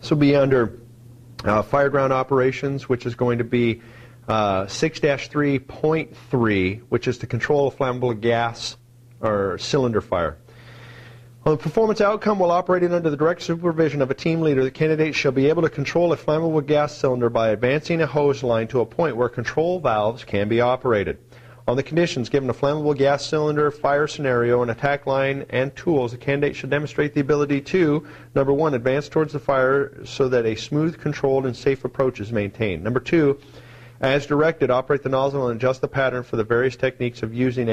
This will be under fireground operations, which is going to be 6-3.3, which is to control a flammable gas or cylinder fire. On the performance outcome, while operating under the direct supervision of a team leader, the candidate shall be able to control a flammable gas cylinder by advancing a hose line to a point where control valves can be operated. On the conditions given a flammable gas cylinder fire scenario, an attack line, and tools, the candidate should demonstrate the ability to, number 1, advance towards the fire so that a smooth, controlled, and safe approach is maintained. Number 2, as directed, operate the nozzle and adjust the pattern for the various techniques of using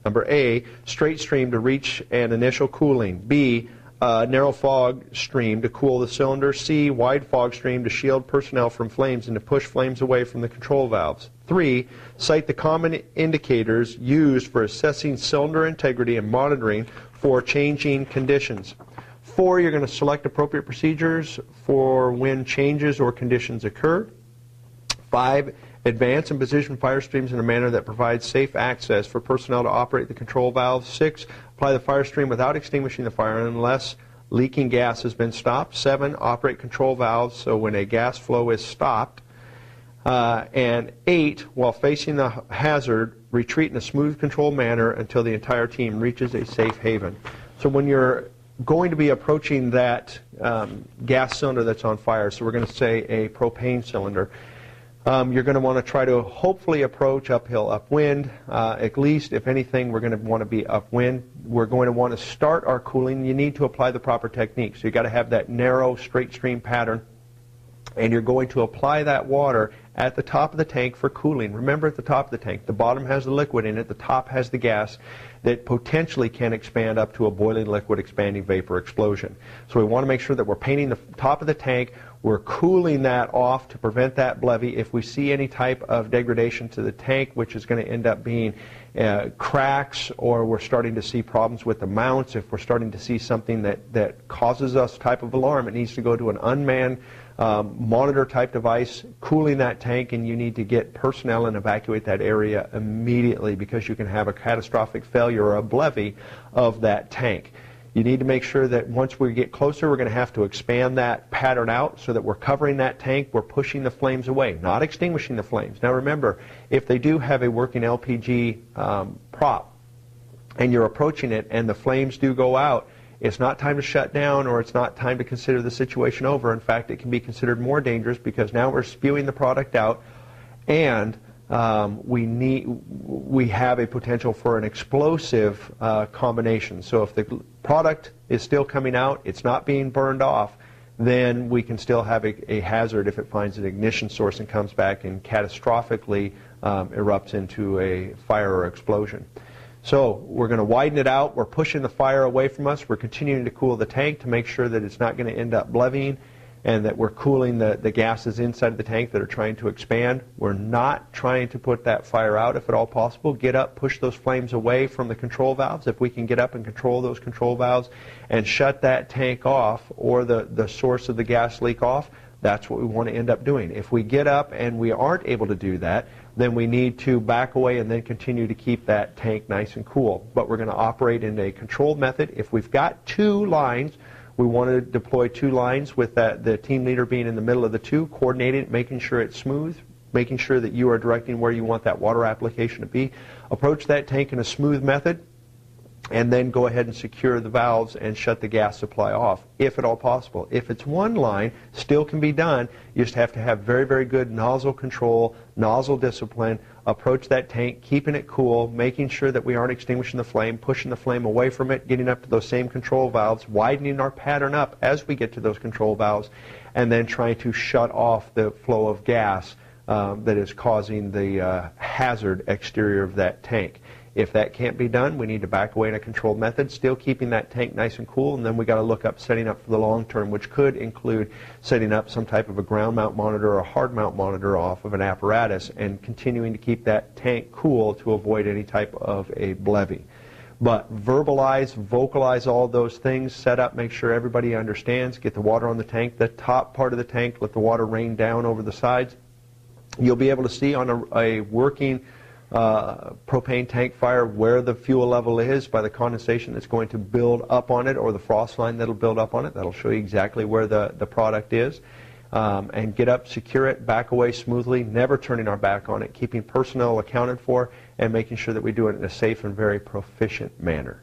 number A, straight stream to reach an initial cooling, B, narrow fog stream to cool the cylinder, C, wide fog stream to shield personnel from flames and to push flames away from the control valves. 3, cite the common indicators used for assessing cylinder integrity and monitoring for changing conditions. 4, you're going to select appropriate procedures for when changes or conditions occur. 5, advance and position fire streams in a manner that provides safe access for personnel to operate the control valves. 6, apply the fire stream without extinguishing the fire unless leaking gas has been stopped. 7, operate control valves so when a gas flow is stopped. And 8, while facing the hazard, retreat in a smooth, controlled manner until the entire team reaches a safe haven. So when you're going to be approaching that gas cylinder that's on fire, so we're going to say a propane cylinder, you're going to want to try to hopefully approach uphill, upwind. At least, if anything, we're going to want to be upwind. We're going to want to start our cooling. You need to apply the proper technique. So you've got to have that narrow, straight stream pattern. And you're going to apply that water at the top of the tank for cooling. Remember, at the top of the tank, the bottom has the liquid in it, the top has the gas that potentially can expand up to a boiling liquid expanding vapor explosion. So we want to make sure that we're painting the top of the tank, we're cooling that off to prevent that levy. If we see any type of degradation to the tank, which is going to end up being cracks, or we're starting to see problems with the mounts, if we're starting to see something that causes us type of alarm, it needs to go to an unmanned monitor type device cooling that tank, and you need to get personnel and evacuate that area immediately because you can have a catastrophic failure or a levy of that tank. You need to make sure that once we get closer, we're going to have to expand that pattern out so that we're covering that tank, we're pushing the flames away, not extinguishing the flames. Now remember, if they do have a working LPG prop and you're approaching it and the flames do go out, it's not time to shut down, or it's not time to consider the situation over. In fact, it can be considered more dangerous because now we're spewing the product out, and we have a potential for an explosive combination. So if the product is still coming out, it's not being burned off, then we can still have a hazard if it finds an ignition source and comes back and catastrophically erupts into a fire or explosion. So we're going to widen it out. We're pushing the fire away from us. We're continuing to cool the tank to make sure that it's not going to end up levying, and that we're cooling the gases inside of the tank that are trying to expand. We're not trying to put that fire out if at all possible. Get up, push those flames away from the control valves. If we can get up and control those control valves and shut that tank off, or the source of the gas leak off, that's what we want to end up doing. If we get up and we aren't able to do that, then we need to back away and then continue to keep that tank nice and cool. But we're going to operate in a controlled method. If we've got 2 lines, we want to deploy 2 lines with the team leader being in the middle of the 2, coordinated, making sure it's smooth, making sure that you are directing where you want that water application to be. Approach that tank in a smooth method, and then go ahead and secure the valves and shut the gas supply off, if at all possible. If it's 1 line, still can be done. You just have to have very, very good nozzle control, nozzle discipline, approach that tank, keeping it cool, making sure that we aren't extinguishing the flame, pushing the flame away from it, getting up to those same control valves, widening our pattern up as we get to those control valves, and then trying to shut off the flow of gas that is causing the hazard exterior of that tank. If that can't be done, we need to back away in a controlled method, still keeping that tank nice and cool, and then we got to look up setting up for the long term, which could include setting up some type of a ground mount monitor or a hard mount monitor off of an apparatus and continuing to keep that tank cool to avoid any type of a levy. But vocalize all those things, set up, make sure everybody understands, get the water on the tank, the top part of the tank, let the water rain down over the sides. You'll be able to see on a working propane tank fire where the fuel level is by the condensation that's going to build up on it, or the frost line that'll build up on it. That'll show you exactly where the product is. And get up, secure it, back away smoothly, never turning our back on it, keeping personnel accounted for, and making sure that we do it in a safe and very proficient manner.